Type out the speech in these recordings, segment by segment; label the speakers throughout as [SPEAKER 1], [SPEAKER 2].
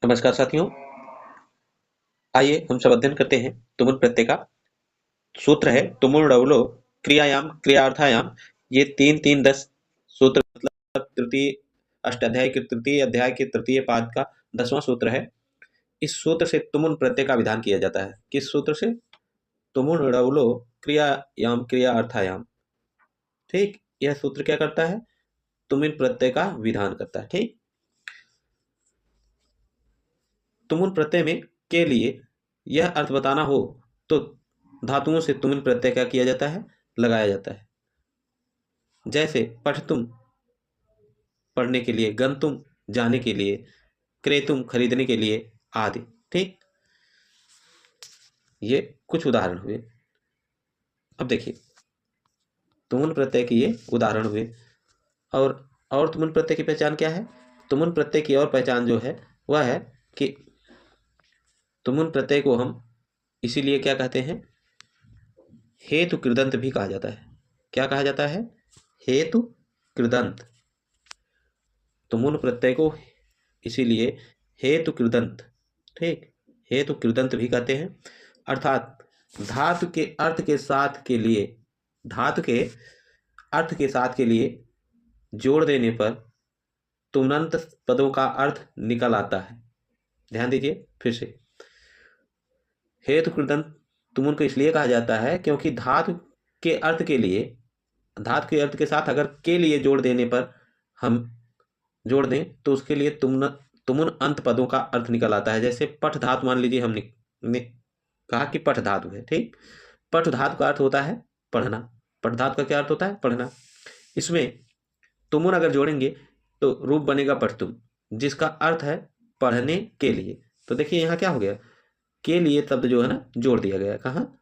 [SPEAKER 1] नमस्कार साथियों। आइए हम सब अध्ययन करते हैं तुमुल प्रत्यय का। सूत्र है तुमुल डबलो क्रियायाम क्रियार्थायाम। ये 3-3-10 सूत्र, मतलब तृतीय अष्टाध्याय के तृतीय अध्याय के तृतीय पाद का 10वां सूत्र है। इस सूत्र से तुमुल प्रत्यय का विधान किया जाता है। किस सूत्र से? तुमुल डबलो क्रियायाम क्रियार्थायाम। ठीक, यह सूत्र क्या करता है? तुमुल प्रत्यय का विधान करता है। ठीक, तुमुल प्रत्यय में के लिए यह अर्थ बताना हो तो धातुओं से तुमुल प्रत्यय क्या किया जाता है? लगाया जाता है। जैसे पठतुम पढ़ने के लिए, गंतुम जाने के लिए, क्रेतुम खरीदने के लिए आदि। ठीक, ये कुछ उदाहरण हुए। अब देखिए, तुमुल प्रत्यय के ये उदाहरण हुए। और तुमुल प्रत्यय की पहचान क्या है? तुमुल प्रत्यय की और पहचान जो है वह है कि तुमुल प्रत्यय को हम इसीलिए क्या कहते हैं? हेतु कृदंत भी कहा जाता है। क्या कहा जाता है? हेतु कृदंत। तुमुल प्रत्यय को इसीलिए हेतु कृदंत, ठीक, हेतु कृदंत भी कहते हैं। अर्थात धातु के अर्थ के साथ के लिए, धातु के अर्थ के साथ के लिए जोड़ देने पर तुमनंत पदों का अर्थ निकल आता है। ध्यान दीजिए फिर से, हेतु कृदंत तुमुल को इसलिए कहा जाता है क्योंकि धातु के अर्थ के लिए, धातु के अर्थ के साथ अगर के लिए जोड़ देने पर हम जोड़ दें तो उसके लिए तुमुन अंत पदों का अर्थ निकल आता है। जैसे पठ धातु, मान लीजिए हमने ने कहा कि पठ धातु है। ठीक, पठ धातु का अर्थ होता है पढ़ना। पठ धातु का क्या अर्थ होता है? पढ़ना। इसमें तुमुन अगर जोड़ेंगे तो रूप बनेगा पठतुम, जिसका अर्थ है पढ़ने के लिए। तो देखिए यहाँ क्या हो गया, के लिए शब्द जो है ना जोड़ दिया गया। कहाँ?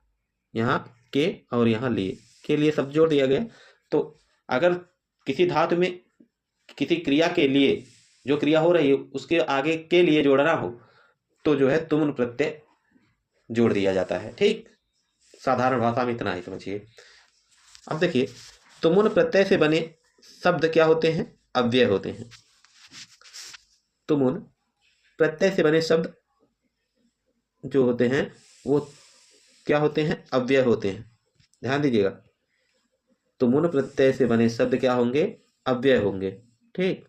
[SPEAKER 1] यहाँ के और यहाँ लिए, के लिए शब्द जोड़ दिया गया। तो अगर किसी धातु में किसी क्रिया के लिए, जो क्रिया हो रही है उसके आगे के लिए जोड़ना हो तो जो है तुमुल प्रत्यय जोड़ दिया जाता है। ठीक, साधारण भाषा में इतना ही समझिए। अब देखिए, तुमुल प्रत्यय से बने शब्द क्या होते हैं? अव्यय होते हैं। तुमुल प्रत्यय से बने शब्द जो होते हैं वो क्या होते हैं? अव्यय होते हैं। ध्यान दीजिएगा, तुमुल प्रत्यय से बने शब्द क्या होंगे? अव्यय होंगे। ठीक,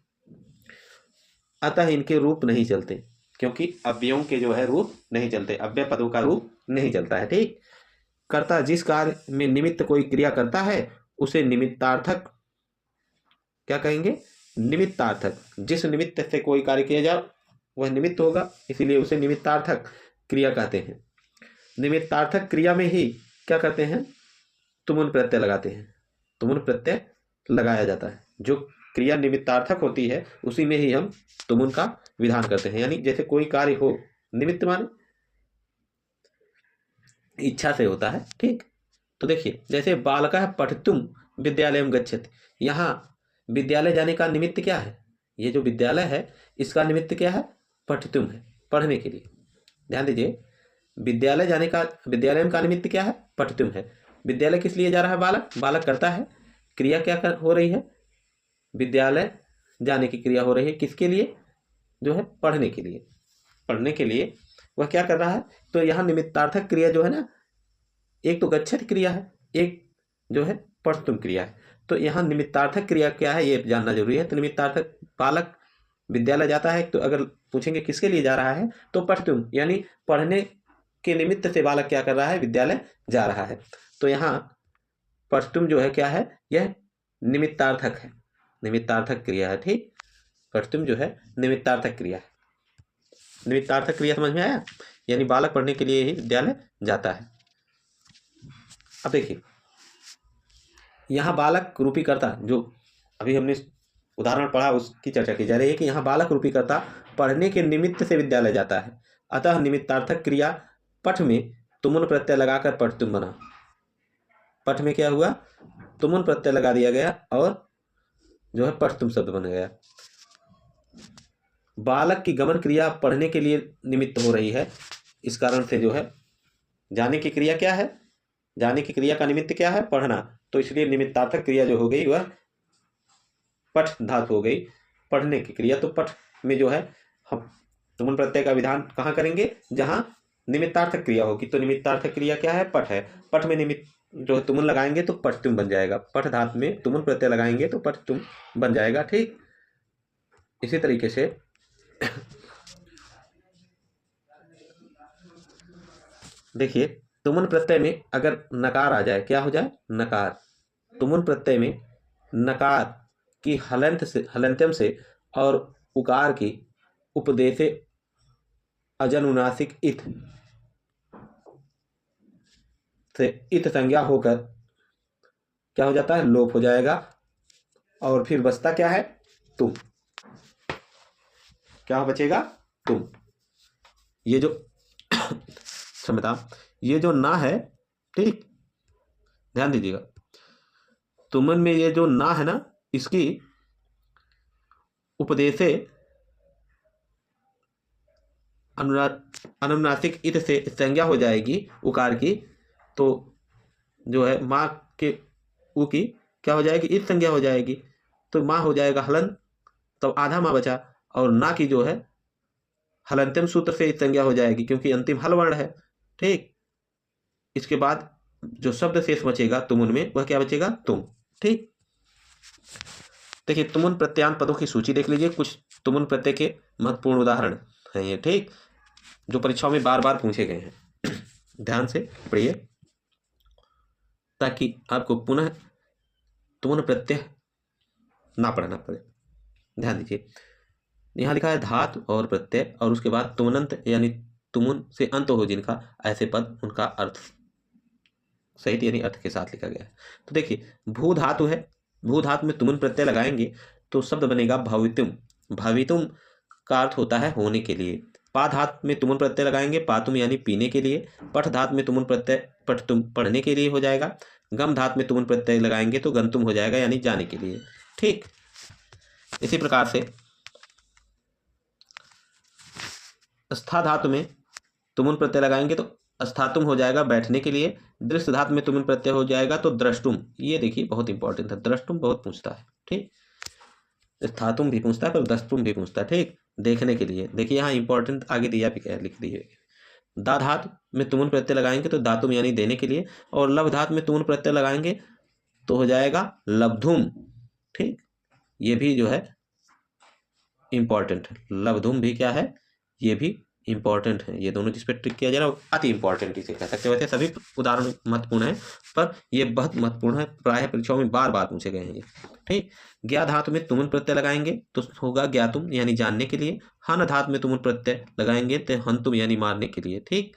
[SPEAKER 1] अतः इनके रूप नहीं चलते, क्योंकि अव्ययों के जो है रूप नहीं चलते, अव्यय पदों का रूप नहीं चलता है। ठीक, कर्ता जिस कार्य में निमित्त कोई क्रिया करता है उसे निमित्तार्थक क्या कहेंगे? निमित्तार्थक। जिस निमित्त से कोई कार्य किया जाए वह निमित्त होगा, इसीलिए उसे निमित्तार्थक क्रिया कहते हैं। निमित्तार्थक क्रिया में ही क्या करते हैं? तुमुल प्रत्यय लगाते हैं। तुमुल प्रत्यय लगाया जाता है। जो क्रिया निमित्तार्थक होती है उसी में ही हम तुमुल का विधान करते हैं। यानी जैसे कोई कार्य हो, निमित्त माने इच्छा से होता है। ठीक, तो देखिए जैसे बालकः पठितुम विद्यालयं गच्छति, यहाँ विद्यालय जाने का निमित्त क्या है? ये जो विद्यालय है इसका निमित्त क्या है? पठितुम है, पढ़ने के लिए। ध्यान दीजिए, विद्यालय जाने का, विद्यालय का निमित्त क्या है? पठितुम है। विद्यालय किस लिए जा रहा है? बालक, बालक करता है। क्रिया क्या हो रही है? विद्यालय जाने की क्रिया हो रही है। किसके लिए? जो है पढ़ने के लिए। पढ़ने के लिए वह क्या कर रहा है? तो यहाँ निमित्तार्थक क्रिया जो है ना, एक तो गच्छति क्रिया है, एक जो है पठतुम क्रिया है। तो यहाँ निमित्तार्थक क्रिया क्या है ये जानना जरूरी है। तो निमित्तार्थक, बालक विद्यालय जाता है, तो अगर पूछेंगे किसके लिए जा रहा है तो पठतुम, यानी पढ़ने के निमित्त से बालक क्या कर रहा है? विद्यालय जा रहा है। तो यहाँ पठतुम जो है क्या है? यह निमित्तार्थक है, निमित्तार्थक क्रिया है। ठीक, पठतुम जो है निमित्तार्थक क्रिया है। निमित्तार्थक क्रिया समझ में आया? यानी बालक पढ़ने के लिए ही विद्यालय जाता है। अब देखिए, यहाँ बालक रूपी कर्ता, जो अभी हमने उदाहरण पढ़ा उसकी चर्चा की जा रही है कि यहाँ बालक रूपी कर्ता पढ़ने के निमित्त से विद्यालय जाता है। अतः निमित्तार्थक क्रिया पठ में तुमुल प्रत्यय लगाकर पठतुम बना। पठ में क्या हुआ? तुमुल प्रत्यय लगा दिया गया और जो है पठतुम शब्द बन गया। बालक की गमन क्रिया पढ़ने के लिए निमित्त हो रही है, इस कारण से जो है जाने की क्रिया क्या है? जाने की क्रिया का निमित्त क्या है? पढ़ना। तो इसलिए निमित्तार्थक क्रिया जो हो गई वह पठ धातु हो गई, पढ़ने की क्रिया। तो पठ में जो है हम तुमुन प्रत्यय का विधान कहाँ करेंगे? जहाँ निमित्तार्थक क्रिया होगी। तो निमित्तार्थक क्रिया क्या है? पठ है। पठ में निमित्त जो तुमुन लगाएंगे तो पठ तुम बन जाएगा। पठ धातु में तुमुन प्रत्यय लगाएंगे तो पठ तुम बन जाएगा। ठीक, इसी तरीके से देखिए, तुमुन प्रत्यय में अगर नकार आ जाए, क्या हो जाए? नकार। तुमुन प्रत्यय में नकार की हलंत से, हलंत्यम से और उकार की उपदेशे अजनुनासिक इत से इत संज्ञा होकर क्या हो जाता है? लोप हो जाएगा। और फिर बचता क्या है? तुम। क्या बचेगा? तुम। ये जो क्षमता, ये जो ना है, ठीक, ध्यान दीजिएगा, तुमन में ये जो ना है ना, इसकी उपदेशे अनुनासिक इत से संज्ञा हो जाएगी उकार की। तो जो है माँ के उ की क्या हो जाएगी? इत संज्ञा हो जाएगी। तो माँ हो जाएगा हलन, तो आधा माँ बचा। और ना की जो है हलंत्यम सूत्र से इत संज्ञा हो जाएगी, क्योंकि अंतिम हल वर्ण है। ठीक, इसके बाद जो शब्द शेष बचेगा तुमुन में, वह क्या बचेगा? तुम। ठीक, देखिए, तुमुन प्रत्यांत पदों की सूची देख लीजिए। कुछ तुमुन प्रत्यय के महत्वपूर्ण उदाहरण हैं ये, ठीक, जो परीक्षाओं में बार बार पूछे गए हैं। ध्यान से पढ़िए ताकि आपको पुनः तुमुन प्रत्यय ना पढ़ना पड़े। ध्यान दीजिए, यहाँ लिखा है धातु और प्रत्यय, और उसके बाद तुमनंत यानी तुमुन से अंत हो जिनका, ऐसे पद उनका अर्थ सहित यानी अर्थ के साथ लिखा गया है। तो देखिए, भू धातु है, भू धातु में तुमुन प्रत्यय लगाएंगे तो शब्द बनेगा भवितुम। भवितुम का अर्थ होता है होने के लिए। पा धातु में तुमुन प्रत्यय लगाएंगे, पातुम यानी पीने के लिए। पठ धातु में तुमुन प्रत्यय, पठ तुम पढ़ने के लिए हो जाएगा। गम धातु में तुमुन प्रत्यय लगाएंगे तो गंतुम हो जाएगा, यानी जाने के लिए। ठीक, इसी प्रकार से स्था धातु में तुमुन प्रत्यय लगाएंगे तो स्थातुम हो जाएगा, बैठने के लिए। दृश्य धातु में तुमुन प्रत्यय हो जाएगा तो द्रष्टुम। ये देखिए बहुत इंपॉर्टेंट है, द्रष्टुम बहुत पूछता है। ठीक, स्थातुम भी पूछता है पर द्रष्टुम भी पूछता है। ठीक, देखने के लिए। देखिए यहाँ इंपॉर्टेंट आगे दिया भी क्या लिख दिए। दा धातु में तुमुन प्रत्यय लगाएंगे तो दातुम यानी देने के लिए। और लभ धातु में तुमुन प्रत्यय लगाएंगे तो हो जाएगा लब्धुम। ठीक, ये भी जो है इंपॉर्टेंट है। लब्धुम भी क्या है? ये भी इंपॉर्टेंट है। ये दोनों जिस पर ट्रिक किया जा रहा है अति इंपॉर्टेंट इसे कह सकते हैं। वैसे सभी उदाहरण महत्वपूर्ण है, पर ये बहुत महत्वपूर्ण है, प्रायः परीक्षाओं में बार बार पूछे गए हैं ये। ठीक, ज्ञा धातु में तुमुन प्रत्यय लगाएंगे तो होगा ज्ञातुम यानी जानने के लिए। हन धातु में तुमुन प्रत्यय लगाएंगे तो हंतुम यानी मारने के लिए। ठीक,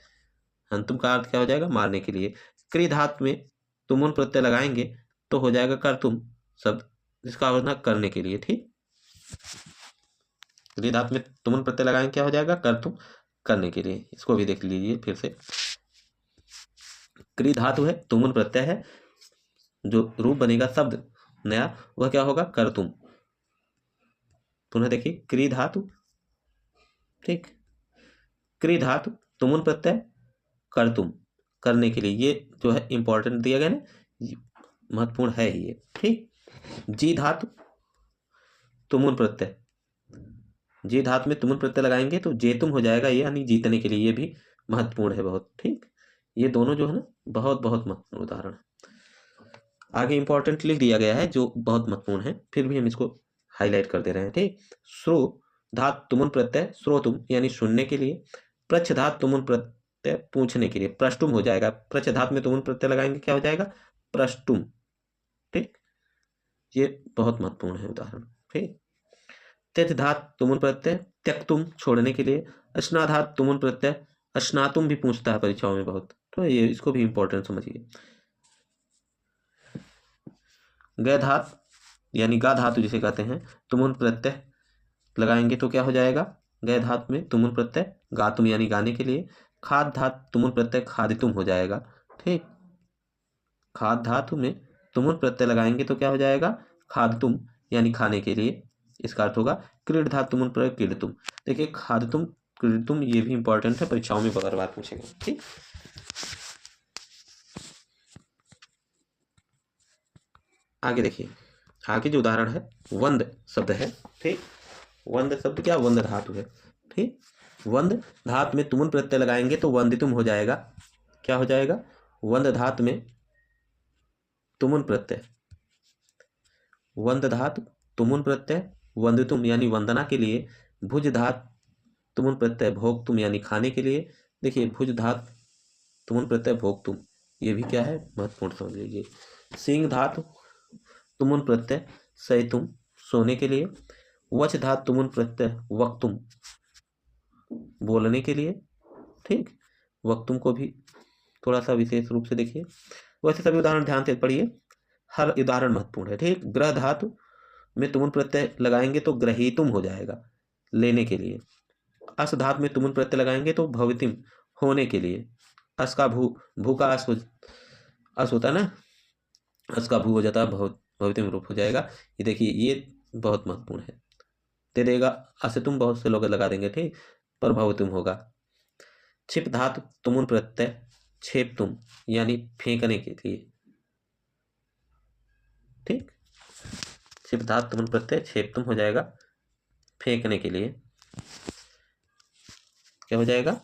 [SPEAKER 1] हंतुम का अर्थ क्या हो जाएगा? मारने के लिए। क्रि धातु में तुमुन प्रत्यय लगाएंगे तो हो जाएगा कर्तुम शब्द, जिसका अर्थ है करने के लिए। ठीक, क्रि धातु में तुमुन प्रत्यय लगाएंगे क्या हो जाएगा? कर्तुम, करने के लिए। इसको भी देख लीजिए फिर से। क्रि धातु है, तुमुन प्रत्यय है, जो रूप बनेगा शब्द नया वह क्या होगा? कर्तुम। पुनः देखिए, क्रि धातु, ठीक, क्रि धातु तुमुन प्रत्यय कर्तुम, करने के लिए। ये जो है इंपॉर्टेंट दिया गया ना, महत्वपूर्ण है ये। ठीक, जी धातु तुमुन प्रत्यय, जी धातु में तुमुन प्रत्यय लगाएंगे तो जेतुम हो जाएगा, ये यानी जीतने के लिए। ये भी महत्वपूर्ण है बहुत। ठीक, ये दोनों जो है ना बहुत बहुत महत्वपूर्ण उदाहरण है। आगे इंपॉर्टेंट लिख दिया गया है जो बहुत महत्वपूर्ण है, फिर भी हम इसको हाईलाइट कर दे रहे हैं। ठीक, श्रो धातु तुमुन प्रत्यय श्रोतुम यानी सुनने के लिए। प्रच्छ धातु तुमुन प्रत्यय पूछने के लिए, प्रष्टुम हो जाएगा। प्रच्छ धातु में तुमुन प्रत्यय लगाएंगे क्या हो जाएगा? प्रष्टुम। ठीक, ये बहुत महत्वपूर्ण है उदाहरण। ठीक, त्यज धातु तुमुन प्रत्यय त्यक्तुम छोड़ने के लिए। अश्ना धातु तुमुन प्रत्यय अश्नातुम भी पूछता है परीक्षाओं में बहुत, तो ये इसको भी इंपॉर्टेंट समझिए। ग धातु यानी गा धातु जिसे कहते हैं, तुमुन प्रत्यय लगाएंगे तो क्या हो जाएगा? ग धातु में तुमुन प्रत्यय गातुम यानी गाने के लिए। खाद धातु तुमुन प्रत्यय खादितुम हो जाएगा। ठीक, खाद धातु में तुमुन प्रत्यय लगाएंगे तो क्या हो जाएगा? खादतुम यानी खाने के लिए। इसका अर्थ होगा क्रीड धातु तुमुन प्रत्यय क्रीडतुम। देखिए, खादतुम क्रीडतुम ये भी इंपॉर्टेंट है, परीक्षाओं में बार बार पूछेंगे। ठीक, आगे देखिए, आगे जो उदाहरण है वंद शब्द है। ठीक, वंद शब्द क्या? वंद धातु है। ठीक, वंद धातु में तुमुन प्रत्यय लगाएंगे तो वंदितुम हो जाएगा। क्या हो जाएगा? वंद धातु में तुमुन प्रत्यय, वंद धातु तुमुन प्रत्यय वंदितुम यानी वंदना के लिए, भुज धातु तुमुन प्रत्यय भोक्तुम यानी खाने के लिए। देखिए भुज धातु तुमुन प्रत्यय भोक्तुम, ये भी क्या है? महत्वपूर्ण समझ लीजिए। सिंह धातु तुमुन प्रत्यय सैतुम सोने के लिए। वच धातु तुमुन प्रत्यय वक्तुम बोलने के लिए। ठीक, वक्तुम को भी थोड़ा सा विशेष रूप से देखिए। वैसे सभी उदाहरण ध्यान से पढ़िए, हर उदाहरण महत्वपूर्ण है। ठीक, ग्रह धातु में तुमुन प्रत्यय लगाएंगे तो ग्रहीतुम हो जाएगा, लेने के लिए। अस धातु में तुमुन प्रत्यय लगाएंगे तो भवितिम होने के लिए। अस का भू का अस होता है ना, अस का भू हो जाता है, भवितिम रूप हो जाएगा। ये देखिए ये बहुत महत्वपूर्ण है, दे देगा अस तुम बहुत से लोग लगा देंगे, ठीक, पर भवितिम होगा। छिप धातु तुमुन प्रत्यय छेप तुम यानी फेंकने के लिए। ठीक, छिप धातु तुमुन प्रत्यय छेप तुम हो जाएगा, फेंकने के लिए। क्या हो जाएगा?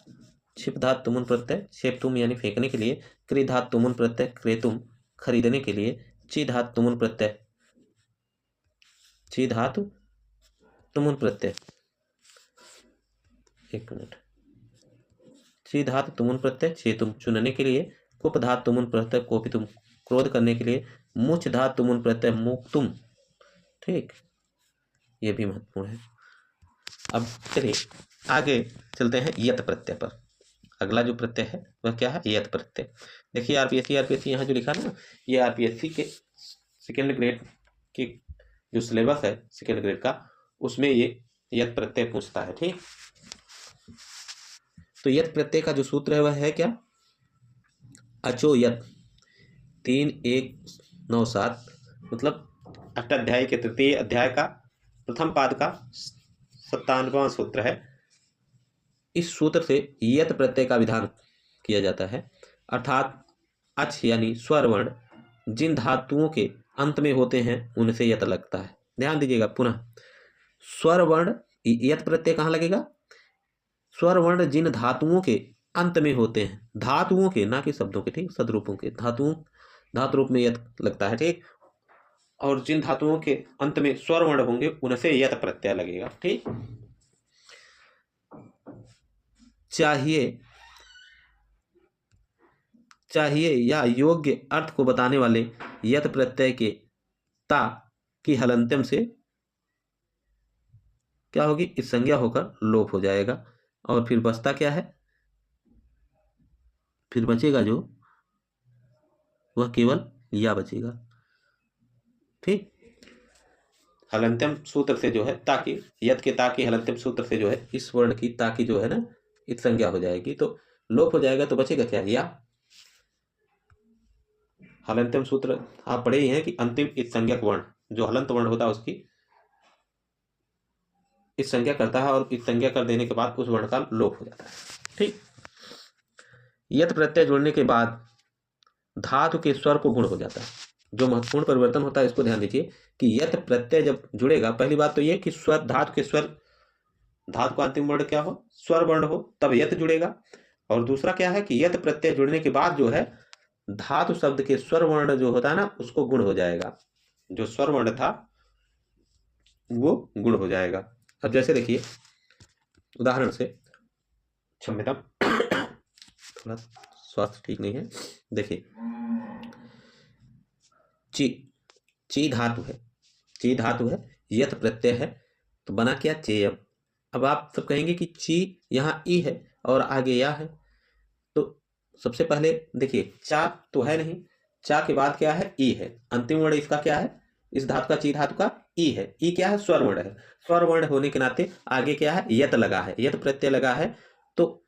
[SPEAKER 1] छिप धातु तुमुन प्रत्यय छेप तुम यानी फेंकने के लिए। क्री धातु तुमुन प्रत्यय क्रेतुम खरीदने के लिए। ची धातु तुमुन प्रत्यय, ची धातु तुमुन प्रत्यय, एक मिनट, ची धातु तुमुन प्रत्यय छेतुम चुनने के लिए। कुप धातु तुमुन प्रत्यय कोपितुम क्रोध करने के लिए। मुच धातु तुमुन प्रत्यय मुक्तुम। ठीक, ये भी महत्वपूर्ण है। अब चलिए आगे चलते हैं यत प्रत्यय पर। अगला जो प्रत्यय है वह क्या है? यत प्रत्यय। देखिए आरपीएससी यहाँ जो लिखा ना, ये आरपीएससी के सेकेंड ग्रेड की जो सिलेबस है सेकेंड ग्रेड का, उसमें ये यत प्रत्यय पूछता है। ठीक, तो यत प्रत्यय का जो सूत्र है वह है क्या? अचो यत 3197, मतलब अष्टाध्यायी के तृतीय अध्याय का प्रथम पाद का 97वां सूत्र है। इस सूत्र से यत प्रत्यय का विधान किया जाता है, अर्थात अच यानी स्वर वर्ण जिन धातुओं के अंत में होते हैं उनसे यत लगता है। ध्यान दीजिएगा पुनः, स्वर वर्ण यत प्रत्यय कहाँ लगेगा? स्वर वर्ण जिन धातुओं के अंत में होते हैं, धातुओं के, ना कि शब्दों के, ठीक, सदरूपों के, धातु रूप में यत लगता है। ठीक, और जिन धातुओं के अंत में स्वर वर्ण होंगे उनसे यत प्रत्यय लगेगा। ठीक, चाहिए या योग्य अर्थ को बताने वाले यत प्रत्यय के ता की हलंत्यम से क्या होगी? इस संज्ञा होकर लोप हो जाएगा, और फिर बचता क्या है? फिर बचेगा जो, वह केवल या बचेगा। ठीक, हलंत्यम सूत्र से जो है ताकि, यत के ताकि हलंत्यम सूत्र से जो है इस वर्ण की ताकि जो है ना इस संज्ञा हो जाएगी, तो लोप हो जाएगा, तो बचेगा क्या? या। हलंत्यम सूत्र आप पढ़े ही हैं कि अंतिम इस संज्ञक वर्ण जो हलंत वर्ण होता है उसकी इस संज्ञा करता है, और इस संज्ञा कर देने के बाद उस वर्ण का लोप हो जाता है। ठीक, यत प्रत्यय जुड़ने के बाद धातु के स्वर को गुण हो जाता है। जो महत्वपूर्ण परिवर्तन होता है इसको ध्यान दीजिए कि यत प्रत्यय जब जुड़ेगा, पहली बात तो ये कि स्वर, धातु के स्वर, धातु का अंतिम वर्ण क्या हो? स्वर वर्ण हो, तब यत जुड़ेगा। और दूसरा क्या है कि यत प्रत्यय जुड़ने के बाद जो है धातु शब्द के स्वर वर्ण जो होता है ना उसको गुण हो जाएगा, जो स्वर वर्ण था वो गुण हो जाएगा। अब जैसे देखिए उदाहरण से, क्षम्यता थोड़ा स्वास्थ्य ठीक नहीं है। देखिए ची धातु है, ची धातु है, यत प्रत्यय है, तो बना क्या? चेयम। अब आप सब कहेंगे कि ची यहाँ ई है और आगे या है, तो सबसे पहले देखिए चा तो है नहीं, चा के बाद क्या है? ई है। अंतिम वर्ण इसका क्या है? इस धातु का, ची धातु का ई है। ई क्या है? स्वर वर्ण है। स्वर वर्ण होने के नाते आगे क्या है? यत लगा है, यत प्रत्यय लगा है। तो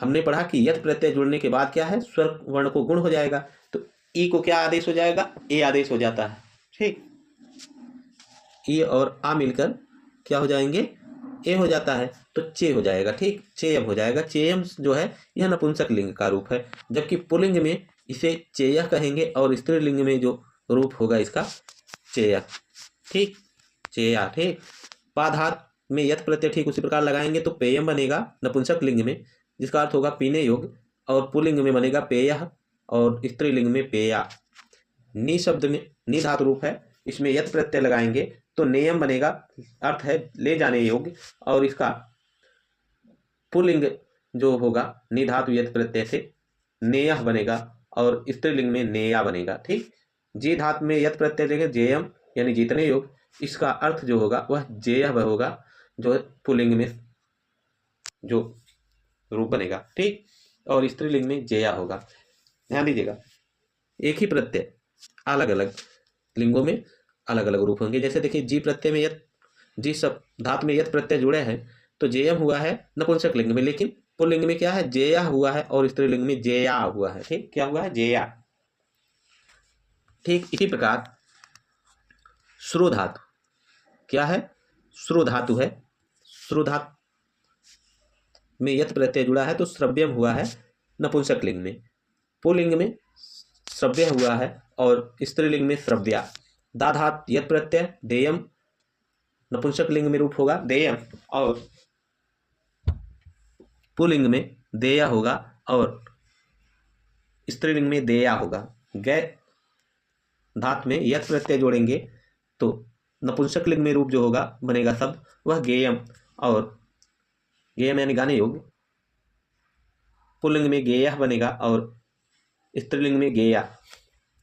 [SPEAKER 1] हमने पढ़ा कि यत प्रत्यय जुड़ने के बाद क्या है? स्वर वर्ण को गुण हो जाएगा, तो ई को क्या आदेश हो जाएगा? ए आदेश हो जाता है। ठीक, ई और आ मिलकर क्या हो जाएंगे? ए हो जाता है, तो चे हो जाएगा। ठीक, चेयम हो जाएगा। चेयम जो है यह नपुंसक लिंग का रूप है, जबकि पुल्लिंग में इसे चेय कहेंगे और स्त्रीलिंग में जो रूप होगा इसका चेय। ठीक, चेया। ठीक, पाधात में यत प्रत्यय ठीक उसी प्रकार लगाएंगे तो पेयम बनेगा नपुंसक लिंग में, जिसका अर्थ होगा पीने योग्य, और पुल्लिंग में बनेगा पेयः, और स्त्रीलिंग में पेया। नी शब्द में नी धातु रूप है, इसमें यत प्रत्यय लगाएंगे तो नेयम बनेगा, अर्थ है ले जाने योग्य, और इसका पुल्लिंग जो होगा नी धातु यत प्रत्यय से नेयः बनेगा, और स्त्रीलिंग में नेया बनेगा। ठीक, जी धातु में यत प्रत्यय लेंगे जेयम यानी जीतने योग, इसका अर्थ जो होगा वह जेयः होगा, जो पुल्लिंग में जो रूप बनेगा। ठीक, और स्त्रीलिंग में जेया होगा। ध्यान दीजिएगा, एक ही प्रत्यय अलग अलग लिंगों में अलग अलग रूप होंगे। जैसे देखिए जी प्रत्यय में यत, जी सब धातु में यत प्रत्यय जुड़े हैं तो जेयम हुआ है नपुंसक लिंग में, लेकिन पुल्लिंग में क्या है जेया हुआ है, और स्त्रीलिंग में जेया हुआ है। ठीक, क्या हुआ है जेया। ठीक, इसी प्रकार श्रु धातु क्या है, श्रु धातु है, श्रु धातु में यत प्रत्यय जुड़ा है तो श्रव्यम हुआ है नपुंसक लिंग में, पुल्लिंग में श्रव्य हुआ है, और स्त्रीलिंग में श्रव्या। दा धातु यत प्रत्यय देयम नपुंसक लिंग में रूप होगा देयम, और पुल्लिंग में देया होगा, और स्त्रीलिंग में देया होगा। गै धातु में यत प्रत्यय जोड़ेंगे तो नपुंसक लिंग में रूप जो होगा बनेगा शब्द वह गेयम, और गेयम यानी गाने योग्य, पुल्लिंग में गेयः बनेगा, और स्त्रीलिंग में गेया।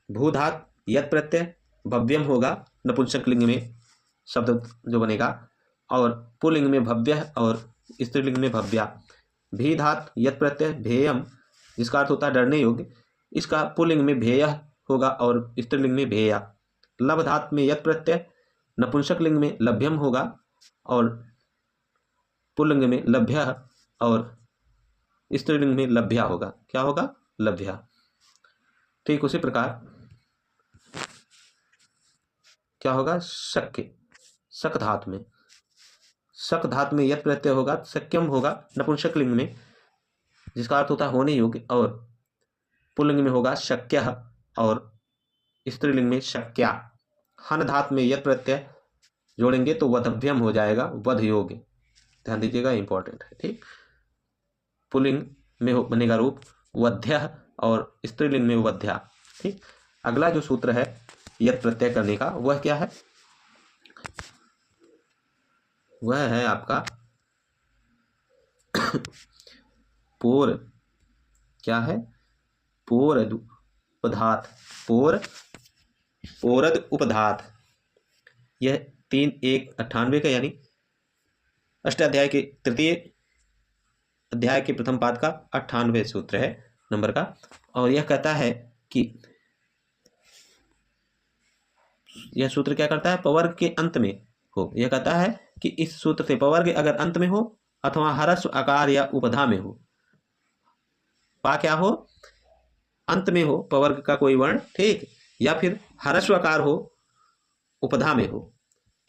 [SPEAKER 1] भू धातु यत प्रत्यय भव्यम होगा नपुंसक लिंग में शब्द जो बनेगा, और पुल्लिंग में भव्य, और स्त्रीलिंग में भव्या। भी धातु यत प्रत्यय भेयम, जिसका अर्थ होता है डरने योग्य, इसका पुल्लिंग में भेयः होगा, और स्त्रीलिंग में भेया। लभ धातु में यत प्रत्यय नपुंसक लिंग में लभ्यम होगा, और पुल्लिंग में लभ्यः, और स्त्रीलिंग में लभ्या होगा। क्या होगा लभ्या। ठीक, उसी प्रकार क्या होगा शक्य, शक धातु में, शक धातु में यत प्रत्यय होगा शक्यम होगा नपुंसक लिंग में, जिसका अर्थ होता है होने योग्य, और पुल्लिंग में होगा शक्यः, और स्त्रीलिंग में शक्या। हन धातु में यत प्रत्यय जोड़ेंगे तो वधव्यम हो जाएगा वध योग्य। ध्यान दीजिएगा, इंपॉर्टेंट है। ठीक, पुल्लिंग में बनेगा रूप वध्यः, और स्त्रीलिंग में वध्या। ठीक, अगला जो सूत्र है यत प्रत्यय करने का वह क्या है, वह है आपका पोर, क्या है पोरद उपधात, पोरद उपधात। यह 3:1:98 का यानी अष्टाध्याय के तृतीय अध्याय के प्रथम पाद का 98वें सूत्र है नंबर का, और यह कहता है कि यह सूत्र क्या करता है पवर्ग के अंत में हो। यह कहता है कि इस सूत्र से पवर्ग अगर अंत में हो अथवा ह्रस्व आकार या उपधा में हो, पा क्या हो अंत में हो पवर्ग का कोई वर्ण, ठीक, या फिर ह्रस्व आकार हो उपधा में हो,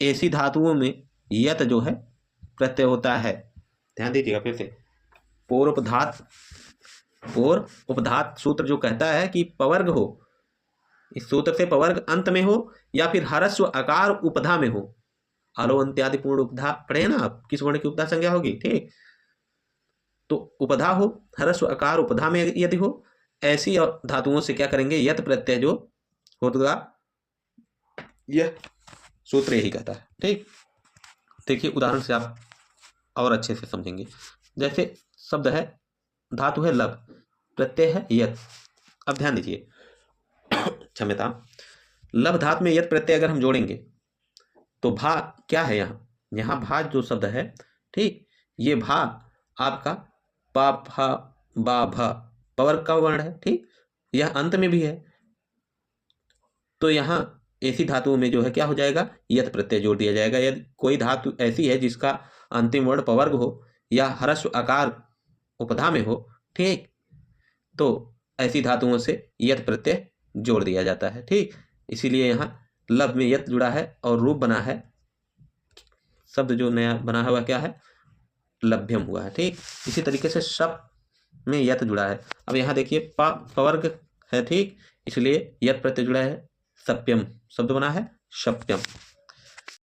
[SPEAKER 1] ऐसी धातुओं में यत जो है प्रत्यय होता है। ध्यान दीजिएगा फिर से, पोर उपधात सूत्र जो कहता है कि पवर्ग हो, इस सूत्र से पवर्ग अंत में हो या फिर ह्रस्व आकार उपधा में हो। आलो अंत्यादि पूर्ण उपधा पढ़े ना आप, किस वर्ण की उपधा संज्ञा होगी, ठीक, तो उपधा हो ह्रस्व आकार उपधा में यदि हो, ऐसी धातुओं से क्या करेंगे यत प्रत्यय जो होगा, यह सूत्र यही कहता है। ठीक, देखिए उदाहरण से आप और अच्छे से समझेंगे। जैसे शब्द है, धातु है लब, प्रत्यय है यत। अब ध्यान दीजिए, क्षम्यता, लब धातु में यत प्रत्यय अगर हम जोड़ेंगे तो भा क्या है, यहाँ भा जो शब्द है, ठीक, ये भा आपका पा भा बा भा पवर्ग का वर्ण है, ठीक, यह अंत में भी है, तो यहाँ ऐसी धातुओं में जो है क्या हो जाएगा यत प्रत्यय जोड़ दिया जाएगा। यदि कोई धातु ऐसी है जिसका अंतिम वर्ण पवर्ग हो या ह्रस्व आकार उपधा में हो, ठीक, तो ऐसी धातुओं से यत प्रत्यय जोड़ दिया जाता है। ठीक, इसीलिए यहाँ लब में यत जुड़ा है और रूप बना है, शब्द जो नया बना है वह क्या है लभ्यम हुआ है। ठीक, इसी तरीके से शप में यत जुड़ा है। अब यहाँ देखिए पवर्ग है, ठीक, इसलिए यत प्रत्यय जुड़ा है, सप्यम शब्द बना है शप्यम।